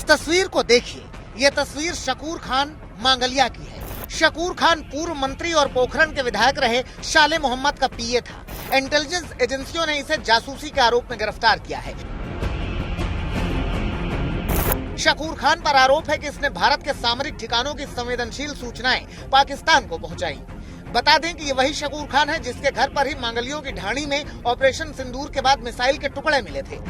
इस तस्वीर को देखिए, ये तस्वीर शकूर खान मांगलिया की है। शकूर खान पूर्व मंत्री और पोखरण के विधायक रहे साले मोहम्मद का पीए था। इंटेलिजेंस एजेंसियों ने इसे जासूसी के आरोप में गिरफ्तार किया है। शकूर खान पर आरोप है कि इसने भारत के सामरिक ठिकानों की संवेदनशील सूचनाएं पाकिस्तान को पहुंचाई। बता दें कि ये वही शकूर खान है जिसके घर पर ही मांगलियों की ढाणी में ऑपरेशन सिंदूर के बाद मिसाइल के टुकड़े मिले थे।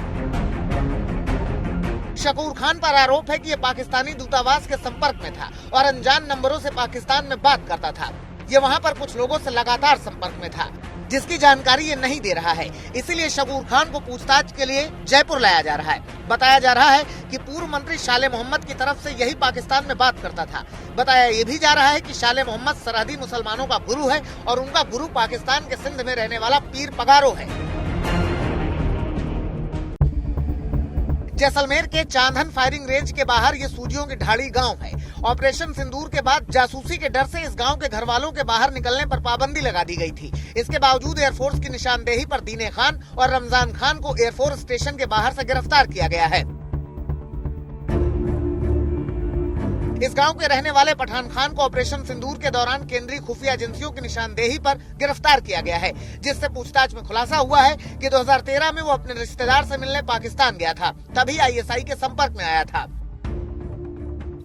शकूर खान पर आरोप है कि ये पाकिस्तानी दूतावास के संपर्क में था और अनजान नंबरों से पाकिस्तान में बात करता था। ये वहां पर कुछ लोगों से लगातार संपर्क में था, जिसकी जानकारी ये नहीं दे रहा है। इसीलिए शकूर खान को पूछताछ के लिए जयपुर लाया जा रहा है। बताया जा रहा है कि पूर्व मंत्री साले मोहम्मद की तरफ से यही पाकिस्तान में बात करता था। बताया ये भी जा रहा है कि साले मोहम्मद सरहदी मुसलमानों का गुरु है और उनका गुरु पाकिस्तान के सिंध में रहने वाला पीर पगारो है। जैसलमेर के चांदन फायरिंग रेंज के बाहर ये सूजियों की ढाड़ी गांव है। ऑपरेशन सिंदूर के बाद जासूसी के डर से इस गांव के घर वालों के बाहर निकलने पर पाबंदी लगा दी गई थी। इसके बावजूद एयरफोर्स की निशानदेही पर दीने खान और रमजान खान को एयरफोर्स स्टेशन के बाहर से गिरफ्तार किया गया है। इस गांव के रहने वाले पठान खान को ऑपरेशन सिंदूर के दौरान केंद्रीय खुफिया एजेंसियों की निशानदेही पर गिरफ्तार किया गया है, जिससे पूछताछ में खुलासा हुआ है कि 2013 में वो अपने रिश्तेदार से मिलने पाकिस्तान गया था, तभी आईएसआई के संपर्क में आया था।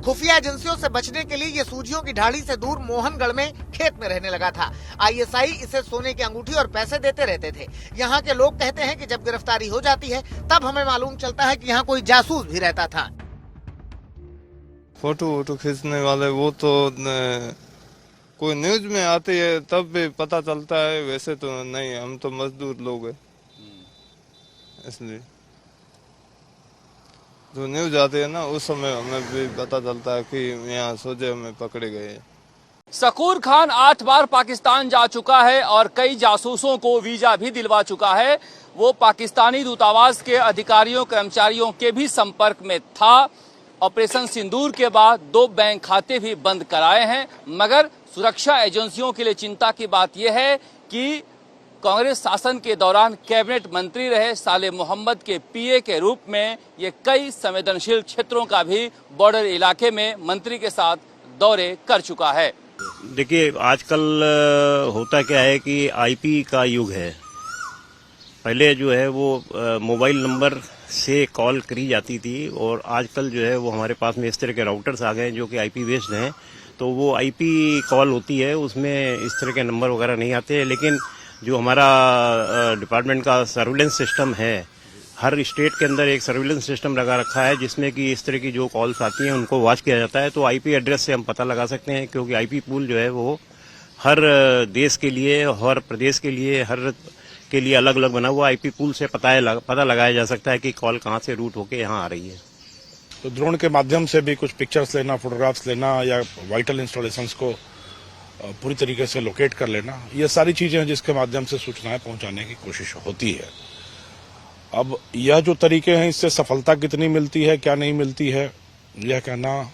खुफिया एजेंसियों से बचने के लिए ये सूजियों की ढाड़ी से दूर मोहनगढ़ में खेत में रहने लगा था। आईएसआई इसे सोने की अंगूठी और पैसे देते रहते थे। यहाँ के लोग कहते हैं कि जब गिरफ्तारी हो जाती है तब हमें मालूम चलता है कि यहाँ कोई जासूस भी रहता था। फोटो वोटो खींचने वाले वो तो कोई न्यूज में आती है तब भी पता चलता है, वैसे तो नहीं। हम तो मजदूर लोग हैं, इसलिए जो न्यूज आती है ना उस समय हमें भी पता चलता है कि यहाँ सोचे हमें पकड़े गए। शकूर खान 8 बार पाकिस्तान जा चुका है और कई जासूसों को वीजा भी दिलवा चुका है। वो पाकिस्तानी दूतावास के अधिकारियों कर्मचारियों के भी संपर्क में था। ऑपरेशन सिंदूर के बाद 2 बैंक खाते भी बंद कराए हैं, मगर सुरक्षा एजेंसियों के लिए चिंता की बात यह है कि कांग्रेस शासन के दौरान कैबिनेट मंत्री रहे साले मोहम्मद के पीए के रूप में ये कई संवेदनशील क्षेत्रों का भी बॉर्डर इलाके में मंत्री के साथ दौरे कर चुका है। देखिए, आजकल होता क्या है कि आईपी का युग है। पहले जो है वो मोबाइल नंबर से कॉल करी जाती थी और आजकल जो है वो हमारे पास में इस तरह के राउटर्स आ गए हैं जो कि आईपी बेस्ड हैं, तो वो आईपी कॉल होती है, उसमें इस तरह के नंबर वगैरह नहीं आते। लेकिन जो हमारा डिपार्टमेंट का सर्विलेंस सिस्टम है, हर स्टेट के अंदर एक सर्विलेंस सिस्टम लगा रखा है जिसमें कि इस तरह की जो कॉल्स आती हैं उनको वॉच किया जाता है। तो आईपी एड्रेस से हम पता लगा सकते हैं, क्योंकि आईपी पूल जो है वो हर देश के लिए, हर प्रदेश के लिए, हर के लिए अलग अलग बना हुआ। आईपी पूल से पता लगाया जा सकता है कि कॉल कहां से रूट होके यहां आ रही है। तो ड्रोन के माध्यम से भी कुछ पिक्चर्स लेना, फोटोग्राफ्स लेना या वाइटल इंस्टॉलेशंस को पूरी तरीके से लोकेट कर लेना, ये सारी चीजें हैं जिसके माध्यम से सूचनाएं पहुंचाने की कोशिश होती है। अब यह जो तरीके हैं, इससे सफलता कितनी मिलती है, क्या नहीं मिलती है, यह कहना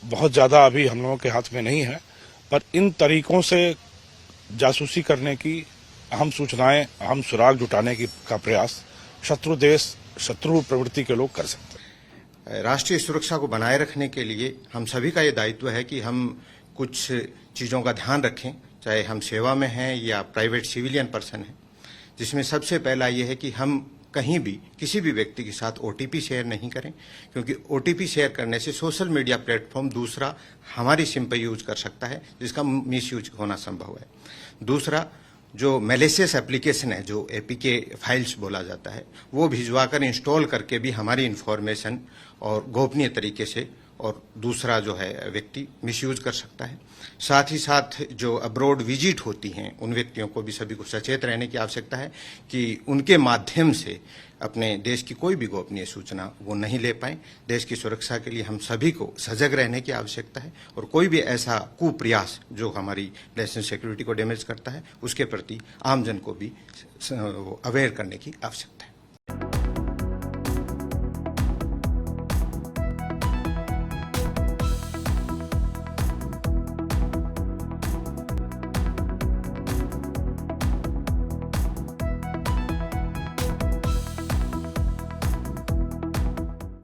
बहुत ज्यादा अभी हम लोगों के हाथ में नहीं है। पर इन तरीकों से जासूसी करने की, अहम सूचनाएं, अहम सुराग जुटाने का प्रयास शत्रु देश, शत्रु प्रवृत्ति के लोग कर सकते हैं। राष्ट्रीय सुरक्षा को बनाए रखने के लिए हम सभी का ये दायित्व है कि हम कुछ चीजों का ध्यान रखें, चाहे हम सेवा में हैं या प्राइवेट सिविलियन पर्सन हैं, जिसमें सबसे पहला ये है कि हम कहीं भी किसी भी व्यक्ति के साथ ओटीपी शेयर नहीं करें, क्योंकि ओटीपी शेयर करने से सोशल मीडिया प्लेटफॉर्म दूसरा हमारी सिम पर यूज कर सकता है, जिसका मिसयूज होना संभव है। दूसरा, जो मैलिशियस एप्लीकेशन है, जो एपीके फाइल्स बोला जाता है, वो भिजवाकर इंस्टॉल करके भी हमारी इंफॉर्मेशन और गोपनीय तरीके से और दूसरा जो है व्यक्ति मिसयूज कर सकता है। साथ ही साथ जो अब्रॉड विजिट होती हैं, उन व्यक्तियों को भी सभी को सचेत रहने की आवश्यकता है कि उनके माध्यम से अपने देश की कोई भी गोपनीय सूचना वो नहीं ले पाएं। देश की सुरक्षा के लिए हम सभी को सजग रहने की आवश्यकता है और कोई भी ऐसा कुप्रयास जो हमारी नेशनल सिक्योरिटी को डैमेज करता है, उसके प्रति आमजन को भी अवेयर करने की आवश्यकता है।